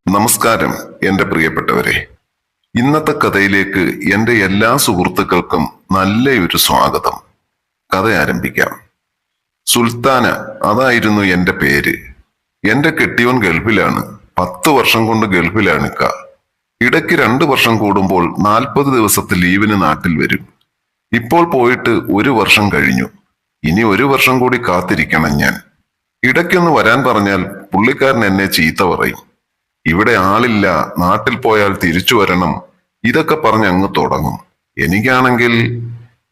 നമസ്കാരം എൻ്റെ പ്രിയപ്പെട്ടവരെ. ഇന്നത്തെ കഥയിലേക്ക് എൻ്റെ എല്ലാ സുഹൃത്തുക്കൾക്കും നല്ലൊരു സ്വാഗതം. കഥ ആരംഭിക്കാം. സുൽത്താന, അതായിരുന്നു എൻ്റെ പേര്. എൻ്റെ കെട്ടിയോൻ ഗൾഫിലാണ്. 10 വർഷം കൊണ്ട് ഗൾഫിലാണിക്ക. ഇടയ്ക്ക് 2 വർഷം കൂടുമ്പോൾ 40 ദിവസത്തെ ലീവിന് നാട്ടിൽ വരും. ഇപ്പോൾ പോയിട്ട് 1 വർഷം കഴിഞ്ഞു. ഇനി 1 വർഷം കൂടി കാത്തിരിക്കണം ഞാൻ. ഇടയ്ക്കൊന്ന് വരാൻ പറഞ്ഞാൽ പുള്ളിക്കാരൻ എന്നെ ചീത്ത പറയും. ഇവിടെ ആളില്ല, നാട്ടിൽ പോയാൽ തിരിച്ചു വരണം, ഇതൊക്കെ പറഞ്ഞ് അങ്ങ് തുടങ്ങും.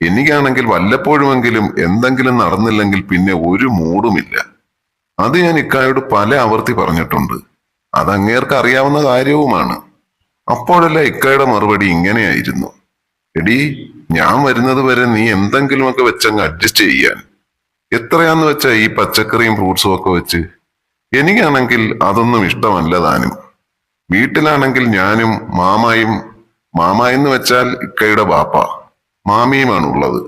എനിക്കാണെങ്കിൽ വല്ലപ്പോഴുമെങ്കിലും എന്തെങ്കിലും നടന്നില്ലെങ്കിൽ പിന്നെ ഒരു മൂടുമില്ല. അത് ഞാൻ ഇക്കായോട് പല ആവർത്തി പറഞ്ഞിട്ടുണ്ട്. അത് അങ്ങേർക്ക് അറിയാവുന്ന കാര്യവുമാണ്. അപ്പോഴല്ല ഇക്കായുടെ മറുപടി ഇങ്ങനെയായിരുന്നു: എടീ, ഞാൻ വരുന്നത് വരെ നീ എന്തെങ്കിലുമൊക്കെ വെച്ചങ്ങ് അഡ്ജസ്റ്റ് ചെയ്യാൻ. എത്രയാന്ന് വെച്ചാ ഈ പച്ചക്കറിയും ഫ്രൂട്ട്സും ഒക്കെ വെച്ച്? എനിക്കാണെങ്കിൽ അതൊന്നും ഇഷ്ടമല്ല താനും. വീട്ടിലാണെങ്കിൽ ഞാനും മാമായെന്ന് വെച്ചാൽ ഇക്കയുടെ ബാപ്പ, മാമിയുമാണുള്ളത്.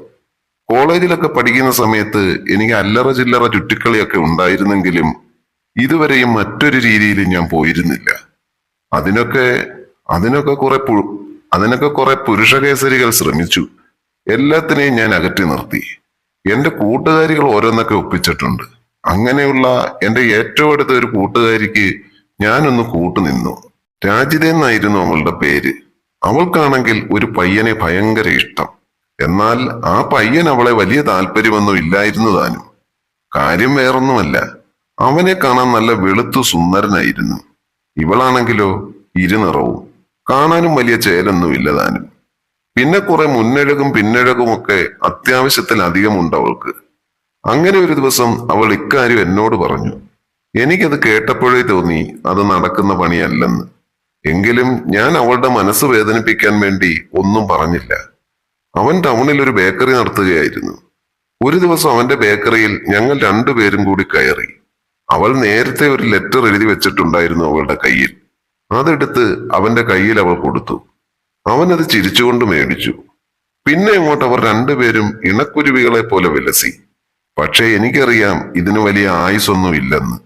കോളേജിലൊക്കെ പഠിക്കുന്ന സമയത്ത് എനിക്ക് അല്ലറ ചില്ലറ ചുറ്റിക്കളിയൊക്കെ ഉണ്ടായിരുന്നെങ്കിലും ഇതുവരെയും മറ്റൊരു രീതിയിൽ ഞാൻ പോയിരുന്നില്ല. അതിനൊക്കെ കുറെ പുരുഷകേസരികൾ ശ്രമിച്ചു. എല്ലാത്തിനെയും ഞാൻ അകറ്റി നിർത്തി. എന്റെ കൂട്ടുകാരികൾ ഓരോന്നൊക്കെ ഒപ്പിച്ചിട്ടുണ്ട്. അങ്ങനെയുള്ള എന്റെ ഏറ്റവും അടുത്ത ഒരു കൂട്ടുകാരിക്ക് ഞാനൊന്ന് കൂട്ടുനിന്നു. രാജിത എന്നായിരുന്നു അവളുടെ പേര്. അവൾക്കാണെങ്കിൽ ഒരു പയ്യനെ ഭയങ്കര ഇഷ്ടം. എന്നാൽ ആ പയ്യൻ അവളെ വലിയ താല്പര്യമൊന്നും ഇല്ലായിരുന്നു താനും. കാര്യം വേറൊന്നുമല്ല, അവനെ കാണാൻ നല്ല വെളുത്തു സുന്ദരനായിരുന്നു. ഇവളാണെങ്കിലോ ഇരുനിറവും, കാണാനും വലിയ ചേലൊന്നുമില്ല താനും. പിന്നെ കുറെ മുന്നഴകും പിന്നഴകുമൊക്കെ അത്യാവശ്യത്തിലധികമുണ്ട് അവൾക്ക്. അങ്ങനെ ഒരു ദിവസം അവൾ ഇക്കാര്യം എന്നോട് പറഞ്ഞു. എനിക്കത് കേട്ടപ്പോഴേ തോന്നി അത് നടക്കുന്ന പണിയല്ലെന്ന്. എങ്കിലും ഞാൻ അവളുടെ മനസ്സ് വേദനിപ്പിക്കാൻ വേണ്ടി ഒന്നും പറഞ്ഞില്ല. അവൻ ടൗണിൽ ഒരു ബേക്കറി നടത്തുകയായിരുന്നു. ഒരു ദിവസം അവന്റെ ബേക്കറിയിൽ ഞങ്ങൾ 2 പേരും കൂടി കയറി. അവൾ നേരത്തെ ഒരു ലെറ്റർ എഴുതി വെച്ചിട്ടുണ്ടായിരുന്നു അവളുടെ കയ്യിൽ. അതെടുത്ത് അവന്റെ കയ്യിൽ അവൾ കൊടുത്തു. അവനത് ചിരിച്ചുകൊണ്ട് മേടിച്ചു. പിന്നെ അങ്ങോട്ട് അവർ 2 പേരും ഇണക്കുരുവികളെ പോലെ വിലസി. പക്ഷെ എനിക്കറിയാം ഇതിന് വലിയ ആയുസൊന്നും ഇല്ലെന്ന്.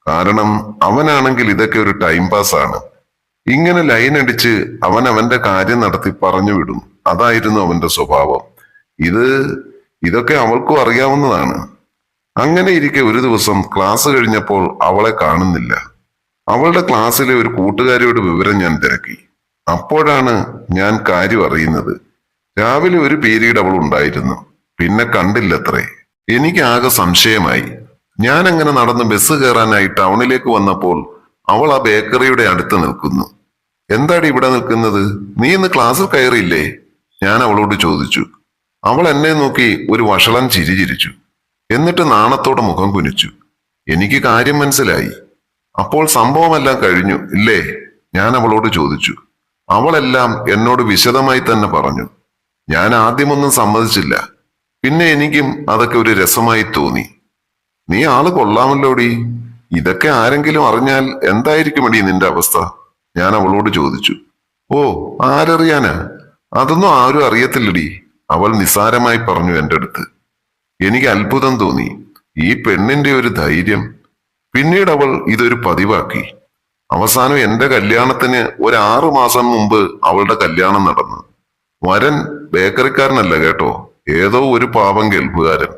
കാരണം അവനാണെങ്കിൽ ഇതൊക്കെ ഒരു ടൈം പാസ് ആണ്. ഇങ്ങനെ ലൈൻ അടിച്ച് അവൻ അവന്റെ കാര്യം നടത്തി പറഞ്ഞു വിടും. അതായിരുന്നു അവന്റെ സ്വഭാവം. ഇതൊക്കെ അവൾക്കും അറിയാവുന്നതാണ്. അങ്ങനെ ഇരിക്കെ ഒരു ദിവസം ക്ലാസ് കഴിഞ്ഞപ്പോൾ അവളെ കാണുന്നില്ല. അവളുടെ ക്ലാസ്സിലെ ഒരു കൂട്ടുകാരിയുടെ വിവരം ഞാൻ തിരക്കി. അപ്പോഴാണ് ഞാൻ കാര്യം അറിയുന്നത്. രാവിലെ ഒരു പീരീഡ് അവൾ ഉണ്ടായിരുന്നു, പിന്നെ കണ്ടില്ലത്രേ. എനിക്ക് ആകെ സംശയമായി. ഞാൻ അങ്ങനെ നടന്ന് ബസ് കയറാനായി ടൗണിലേക്ക് വന്നപ്പോൾ അവൾ ആ ബേക്കറിയുടെ അടുത്ത് നിൽക്കുന്നു. എന്താടി ഇവിടെ നിൽക്കുന്നത്? നീ ഇന്ന് ക്ലാസ്സിൽ കയറിയില്ലേ? ഞാൻ അവളോട് ചോദിച്ചു. അവൾ എന്നെ നോക്കി ഒരു വഷളൻ ചിരി ചിരിച്ചു. എന്നിട്ട് നാണത്തോടെ മുഖം കുനിച്ചു. എനിക്ക് കാര്യം മനസ്സിലായി. അപ്പോൾ സംഭവമെല്ലാം കഴിഞ്ഞു ഇല്ലേ? ഞാൻ അവളോട് ചോദിച്ചു. അവളെല്ലാം എന്നോട് വിശദമായി തന്നെ പറഞ്ഞു. ഞാൻ ആദ്യമൊന്നും സമ്മതിച്ചില്ല. പിന്നെ എനിക്കും അതൊക്കെ ഒരു രസമായി തോന്നി. നീ ആള് കൊള്ളാമല്ലോടി. ഇതൊക്കെ ആരെങ്കിലും അറിഞ്ഞാൽ എന്തായിരിക്കുമെടി നിന്റെ അവസ്ഥ? ഞാൻ അവളോട് ചോദിച്ചു. ഓ, ആരറിയാനാ? അതൊന്നും ആരും അറിയത്തില്ലടി, അവൾ നിസ്സാരമായി പറഞ്ഞു എൻ്റെ അടുത്ത്. എനിക്ക് അത്ഭുതം തോന്നി. ഈ പെണ്ണിന്റെ ഒരു ധൈര്യം. പിന്നീട് അവൾ ഇതൊരു പതിവാക്കി. അവസാനം എന്റെ കല്യാണത്തിന് ഒരു 6 മാസം മുമ്പ് അവളുടെ കല്യാണം നടന്നു. വരൻ ബേക്കറിക്കാരനല്ല കേട്ടോ, ഏതോ ഒരു പാവം ഗൾഫുകാരൻ.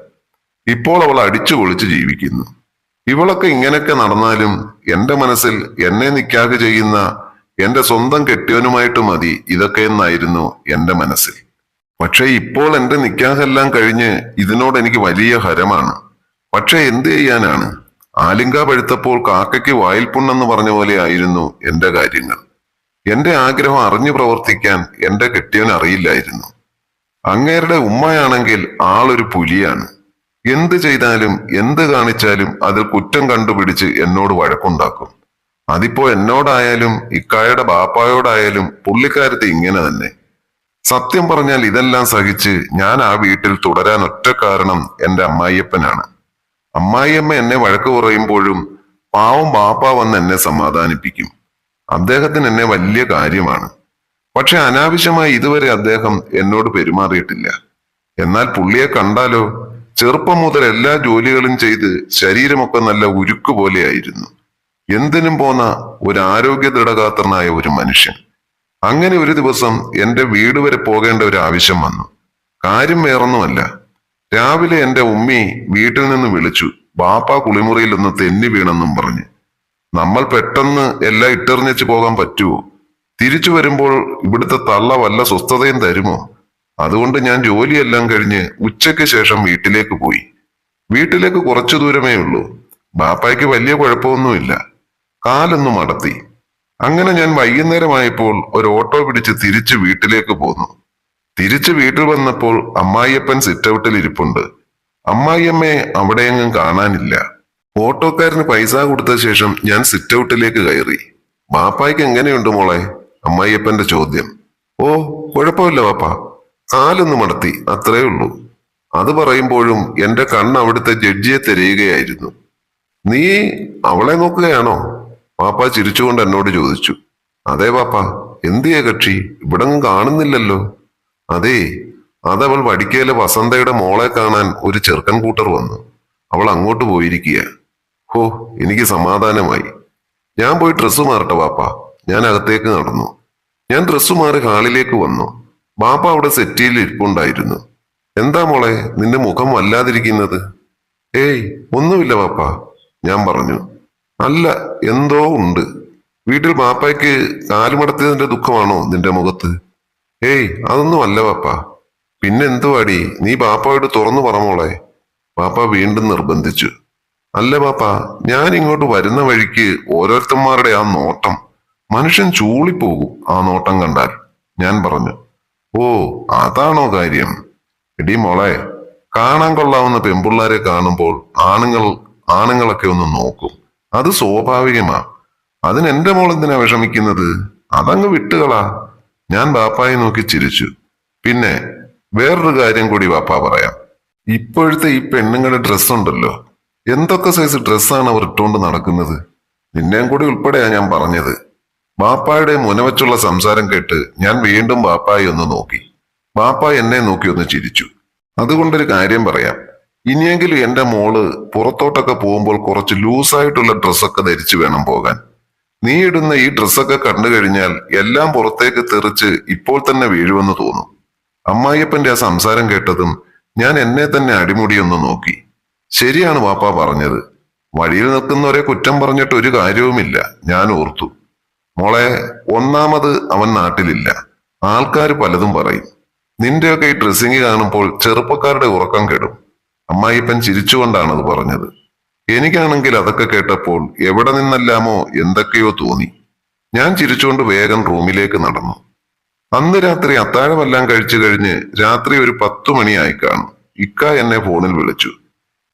ഇപ്പോൾ അവൾ അടിച്ചു പൊളിച്ച് ജീവിക്കുന്നു. ഇവളൊക്കെ ഇങ്ങനെയൊക്കെ നടന്നാലും എന്റെ മനസ്സിൽ എന്നെ നിക്കാഹ് ചെയ്യുന്ന എന്റെ സ്വന്തം കെട്ടിയവനുമായിട്ട് മതി ഇതൊക്കെ എന്നായിരുന്നു എന്റെ മനസ്സിൽ. പക്ഷെ ഇപ്പോൾ എന്റെ നിക്കാഹെല്ലാം കഴിഞ്ഞ് ഇതിനോട് എനിക്ക് വലിയ ഹരമാണ്. പക്ഷെ എന്ത് ചെയ്യാനാണ്? ആലിങ്ക പഴുത്തപ്പോൾ കാക്കയ്ക്ക് വായിൽ പുണ്ണെന്ന് പറഞ്ഞ പോലെ ആയിരുന്നു എന്റെ കാര്യങ്ങൾ. എന്റെ ആഗ്രഹം അറിഞ്ഞു പ്രവർത്തിക്കാൻ എന്റെ കെട്ടിയവൻ അറിയില്ലായിരുന്നു. അങ്ങേരുടെ ഉമ്മയാണെങ്കിൽ ആളൊരു പുലിയാണ്. എന്ത് ചെയ്താലും എന്ത് കാണിച്ചാലും അതിൽ കുറ്റം കണ്ടുപിടിച്ച് എന്നോട് വഴക്കുണ്ടാക്കും. അതിപ്പോ എന്നോടായാലും ഇക്കായുടെ ബാപ്പായോടായാലും പുള്ളിക്കാരത്തെ ഇങ്ങനെ തന്നെ. സത്യം പറഞ്ഞാൽ ഇതെല്ലാം സഹിച്ച് ഞാൻ ആ വീട്ടിൽ തുടരാൻ ഒറ്റ കാരണം എന്റെ അമ്മായിയപ്പനാണ്. അമ്മായിയമ്മ എന്നെ വഴക്ക് പറയുമ്പോഴും പാവം ബാപ്പ വന്ന് എന്നെ സമാധാനിപ്പിക്കും. അദ്ദേഹത്തിന് എന്നെ വലിയ കാര്യമാണ്. പക്ഷെ അനാവശ്യമായി ഇതുവരെ അദ്ദേഹം എന്നോട് പെരുമാറിയിട്ടില്ല. എന്നാൽ പുള്ളിയെ കണ്ടാലോ, ചെറുപ്പം മുതൽ എല്ലാ ജോലികളും ചെയ്ത് ശരീരമൊക്കെ നല്ല ഉരുക്ക് പോലെയായിരുന്നു. എന്തിനും പോന്ന ഒരു ആരോഗ്യ ദൃഢഗാത്രനായ ഒരു മനുഷ്യൻ. അങ്ങനെ ഒരു ദിവസം എന്റെ വീട് വരെ പോകേണ്ട ഒരു ആവശ്യം വന്നു. കാര്യം വേറൊന്നുമല്ല. രാവിലെ എന്റെ ഉമ്മി വീട്ടിൽ നിന്ന് വിളിച്ചു, ബാപ്പ കുളിമുറിയിൽ ഒന്ന് തെന്നി വീണെന്നും പറഞ്ഞ്. നമ്മൾ പെട്ടെന്ന് എല്ലാം ഇട്ടെറിഞ്ഞു പോകാൻ പറ്റുമോ? തിരിച്ചു വരുമ്പോൾ ഇവിടുത്തെ തള്ള വല്ല സ്വസ്ഥതയും തരുമോ? അതുകൊണ്ട് ഞാൻ ജോലിയെല്ലാം കഴിഞ്ഞ് ഉച്ചയ്ക്ക് ശേഷം വീട്ടിലേക്ക് പോയി. വീട്ടിലേക്ക് കുറച്ചു ദൂരമേ ഉള്ളൂ. ബാപ്പായ്ക്ക് വലിയ കുഴപ്പമൊന്നുമില്ല. കാലൊന്നു മടത്തി. അങ്ങനെ ഞാൻ വൈകുന്നേരമായപ്പോൾ ഒരു ഓട്ടോ പിടിച്ച് തിരിച്ച് വീട്ടിലേക്ക് പോന്നു. തിരിച്ച് വീട്ടിൽ വന്നപ്പോൾ അമ്മായിയപ്പൻ സിറ്റൗട്ടിൽ ഇരിപ്പുണ്ട്. അമ്മായിയമ്മയെ അവിടെയെങ്ങും കാണാനില്ല. ഓട്ടോക്കാരന് പൈസ കൊടുത്ത ശേഷം ഞാൻ സിറ്റൗട്ടിലേക്ക് കയറി. ബാപ്പായ്ക്ക് എങ്ങനെയുണ്ട് മോളെ? അമ്മായിയപ്പന്റെ ചോദ്യം. ഓ, കുഴപ്പമില്ല ബാപ്പ, കാലൊന്നു മടത്തി, അത്രേ ഉള്ളൂ. അത് പറയുമ്പോഴും എന്റെ കണ്ണ് അവിടുത്തെ ജഡ്ജിയെ തിരയുകയായിരുന്നു. നീ അവളെ നോക്കുകയാണോ? പാപ്പ ചിരിച്ചുകൊണ്ട് എന്നോട് ചോദിച്ചു. അതെ പാപ്പ, എന്തിയെ കക്ഷി ഇവിടങ്ങും കാണുന്നില്ലല്ലോ. അതേ, അതവൾ വടിക്കയിലെ വസന്തയുടെ മോളെ കാണാൻ ഒരു ചെറുക്കൻ കൂട്ടർ വന്നു. അവൾ അങ്ങോട്ട് പോയിരിക്കുക. ഹോ, എനിക്ക് സമാധാനമായി. ഞാൻ പോയി ഡ്രസ്സ് മാറട്ടെ പാപ്പ. ഞാൻ അകത്തേക്ക് നടന്നു. ഞാൻ ഡ്രസ്സ് മാറി ഹാളിലേക്ക് വന്നു. ബാപ്പ അവിടെ സെറ്റിയിൽ ഇരിപ്പുണ്ടായിരുന്നു. എന്താ മോളെ, നിന്റെ മുഖം വല്ലാതിരിക്കുന്നത്? ഏയ്, ഒന്നുമില്ല പാപ്പ, ഞാൻ പറഞ്ഞു. അല്ല, എന്തോ ഉണ്ട്. വീട്ടിൽ ബാപ്പായ്ക്ക് കാലുമടത്തിയതിന്റെ ദുഃഖമാണോ നിന്റെ മുഖത്ത്? ഏയ്, അതൊന്നും അല്ല പാപ്പ. പിന്നെന്തുവാടി, നീ ബാപ്പായോട് തുറന്നു പറ മോളെ. ബാപ്പ വീണ്ടും നിർബന്ധിച്ചു. അല്ല പാപ്പ, ഞാൻ ഇങ്ങോട്ട് വരുന്ന വഴിക്ക് ഓരോരുത്തന്മാരുടെ ആ നോട്ടം, മനുഷ്യൻ ചൂളിപ്പോകും ആ നോട്ടം കണ്ടാൽ, ഞാൻ പറഞ്ഞു. ഓ, അതാണോ കാര്യം? എടി മോളെ, കാണാൻ കൊള്ളാവുന്ന പെൺപിള്ളാരെ കാണുമ്പോൾ ആണുങ്ങളൊക്കെ ഒന്ന് നോക്കും. അത് സ്വാഭാവികമാ. അതിന് എന്റെ മോൾ എന്തിനാ വിഷമിക്കുന്നത്? അതങ്ങ് വിട്ടുകളാ. ഞാൻ ബാപ്പായെ നോക്കി ചിരിച്ചു. പിന്നെ വേറൊരു കാര്യം കൂടി ബാപ്പ പറയാം. ഇപ്പോഴത്തെ ഈ പെണ്ണുങ്ങളുടെ ഡ്രസ് ഉണ്ടല്ലോ, എന്തൊക്കെ സൈസ് ഡ്രസ്സാണ് അവർ ഇട്ടുകൊണ്ട് നടക്കുന്നത്. നിന്നെയും കൂടി ഉൾപ്പെടെയാ ഞാൻ പറഞ്ഞത്. ബാപ്പായുടെ മുനവച്ചുള്ള സംസാരം കേട്ട് ഞാൻ വീണ്ടും ബാപ്പായെ ഒന്ന് നോക്കി. ബാപ്പ എന്നെ നോക്കി ഒന്ന് ചിരിച്ചു. അതുകൊണ്ടൊരു കാര്യം പറയാം. ഇനിയെങ്കിലും എന്റെ മോള് പുറത്തോട്ടൊക്കെ പോകുമ്പോൾ കുറച്ച് ലൂസായിട്ടുള്ള ഡ്രസ്സൊക്കെ ധരിച്ചു വേണം പോകാൻ. നീ ഇടുന്ന ഈ ഡ്രസ്സൊക്കെ കണ്ടു കഴിഞ്ഞാൽ എല്ലാം പുറത്തേക്ക് തെറിച്ച് ഇപ്പോൾ തന്നെ വീഴുമെന്ന് തോന്നും. അമ്മായിയപ്പന്റെ ആ സംസാരം കേട്ടതും ഞാൻ എന്നെ തന്നെ അടിമുടിയൊന്ന് നോക്കി. ശരിയാണ് ബാപ്പ പറഞ്ഞത്. വഴിയിൽ നിൽക്കുന്നവരെ കുറ്റം പറഞ്ഞിട്ട് ഒരു കാര്യവുമില്ല, ഞാൻ ഓർത്തു. മോളെ, ഒന്നാമത് അവൻ നാട്ടിലില്ല. ആൾക്കാർ പലതും പറയും. നിന്റെയൊക്കെ ഈ ഡ്രസ്സിങ് കാണുമ്പോൾ ചെറുപ്പക്കാരുടെ ഉറക്കം കെടും. അമ്മായിപ്പൻ ചിരിച്ചുകൊണ്ടാണ് അത് പറഞ്ഞത്. എനിക്കാണെങ്കിൽ അതൊക്കെ കേട്ടപ്പോൾ എവിടെ നിന്നെല്ലാമോ എന്തൊക്കെയോ തോന്നി. ഞാൻ ചിരിച്ചുകൊണ്ട് വേഗം റൂമിലേക്ക് നടന്നു. അന്ന് രാത്രി അത്താഴമെല്ലാം കഴിച്ചു കഴിഞ്ഞ് രാത്രി ഒരു 10 മണിയായി കാണും. ഇക്ക എന്നെ ഫോണിൽ വിളിച്ചു.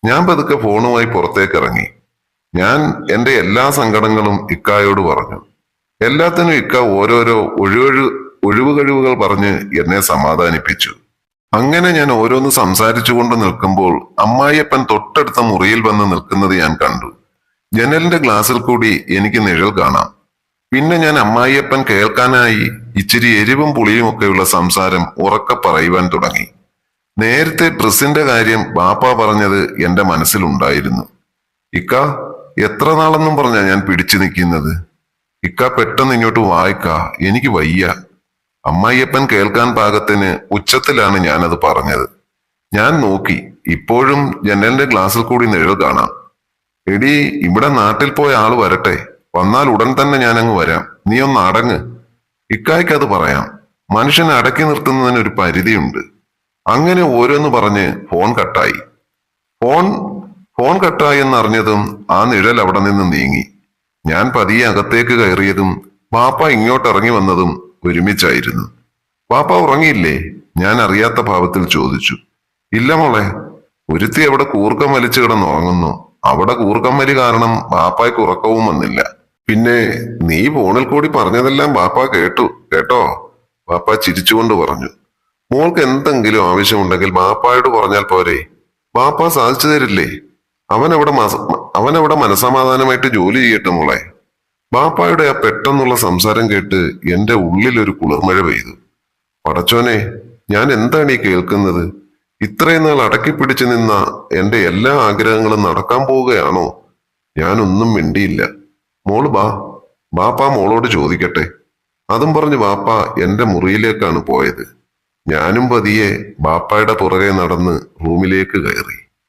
ഞാൻ പതുക്കെ ഫോണുമായി പുറത്തേക്ക് ഇറങ്ങി. ഞാൻ എന്റെ എല്ലാ സങ്കടങ്ങളും ഇക്കായോട് പറഞ്ഞു. എല്ലാത്തിനും ഇക്ക ഓരോരോ ഒഴിവ് കഴിവുകൾ പറഞ്ഞ് എന്നെ സമാധാനിപ്പിച്ചു. അങ്ങനെ ഞാൻ ഓരോന്ന് സംസാരിച്ചുകൊണ്ട് നിൽക്കുമ്പോൾ അമ്മായിയപ്പൻ തൊട്ടടുത്ത മുറിയിൽ വന്ന് നിൽക്കുന്നത് ഞാൻ കണ്ടു. ജനലിന്റെ ഗ്ലാസ്സിൽ കൂടി എനിക്ക് നിഴൽ കാണാം. പിന്നെ ഞാൻ അമ്മായിയപ്പൻ കേൾക്കാനായി ഇച്ചിരി എരിവും പുളിയും ഒക്കെയുള്ള സംസാരം ഉറക്കെ പറയുവാൻ തുടങ്ങി. നേരത്തെ ഡ്രസ്സിന്റെ കാര്യം ബാപ്പ പറഞ്ഞത് എന്റെ മനസ്സിലുണ്ടായിരുന്നു. ഇക്ക, എത്ര നാളെന്നും പറഞ്ഞാ ഞാൻ പിടിച്ചു നിൽക്കുന്നത്? ഇക്ക പെട്ടെന്ന് ഇങ്ങോട്ട് വായിക്ക, എനിക്ക് വയ്യ. അമ്മായിയപ്പൻ കേൾക്കാൻ പാകത്തിന് ഉച്ചത്തിലാണ് ഞാനത് പറഞ്ഞത്. ഞാൻ നോക്കി. ഇപ്പോഴും ജനലിന്റെ ഗ്ലാസ്സിൽ കൂടി നിഴൽ കാണാം. എടി, ഇവിടെ നാട്ടിൽ പോയ ആള് വരട്ടെ. വന്നാൽ ഉടൻ തന്നെ ഞാനങ്ങ് വരാം. നീ ഒന്ന് അടങ്ങ്. ഇക്കായ്ക്ക് അത് പറയാം. മനുഷ്യനെ അടക്കി നിർത്തുന്നതിന് ഒരു പരിധിയുണ്ട്. അങ്ങനെ ഓരോന്ന് പറഞ്ഞ് ഫോൺ കട്ടായി. ഫോൺ കട്ടായി എന്നറിഞ്ഞതും ആ നിഴൽ അവിടെ നിന്ന് നീങ്ങി. ഞാൻ പതിയെ അകത്തേക്ക് കയറിയതും ബാപ്പ ഇങ്ങോട്ട് ഇറങ്ങി വന്നതും ഒരുമിച്ചായിരുന്നു. ബാപ്പ ഉറങ്ങിയില്ലേ? ഞാൻ അറിയാത്ത ഭാവത്തിൽ ചോദിച്ചു. ഇല്ല മോളെ, ഒരുത്തി അവിടെ കൂർക്കം വലിച്ചു കിടന്നുറങ്ങുന്നു. അവിടെ കൂർക്കം വലി കാരണം ബാപ്പായ്ക്ക് ഉറക്കവും വന്നില്ല. പിന്നെ നീ ഫോണിൽ കൂടി പറഞ്ഞതെല്ലാം ബാപ്പ കേട്ടോ? ബാപ്പ ചിരിച്ചുകൊണ്ട് പറഞ്ഞു. മോൾക്ക് എന്തെങ്കിലും ആവശ്യമുണ്ടെങ്കിൽ ബാപ്പായോട് പറഞ്ഞാൽ പോരെ? ബാപ്പ സാധിച്ചു തരില്ലേ? അവനവിടെ മനസമാധാനമായിട്ട് ജോലി ചെയ്യട്ടെ മോളെ. ബാപ്പായുടെ ആ പെട്ടെന്നുള്ള സംസാരം കേട്ട് എന്റെ ഉള്ളിൽ ഒരു കുളിർമഴ പെയ്തു. പടച്ചോനെ, ഞാൻ എന്താണ് ഈ കേൾക്കുന്നത്? ഇത്രയും നാൾ അടക്കി പിടിച്ചു നിന്ന എന്റെ എല്ലാ ആഗ്രഹങ്ങളും നടക്കാൻ പോവുകയാണോ? ഞാനൊന്നും മിണ്ടിയില്ല. മോള് ബാപ്പ മോളോട് ചോദിക്കട്ടെ. അതും പറഞ്ഞ് ബാപ്പ എന്റെ മുറിയിലേക്കാണ് പോയത്. ഞാനും പതിയെ ബാപ്പായുടെ പുറകെ നടന്ന് റൂമിലേക്ക് കയറി.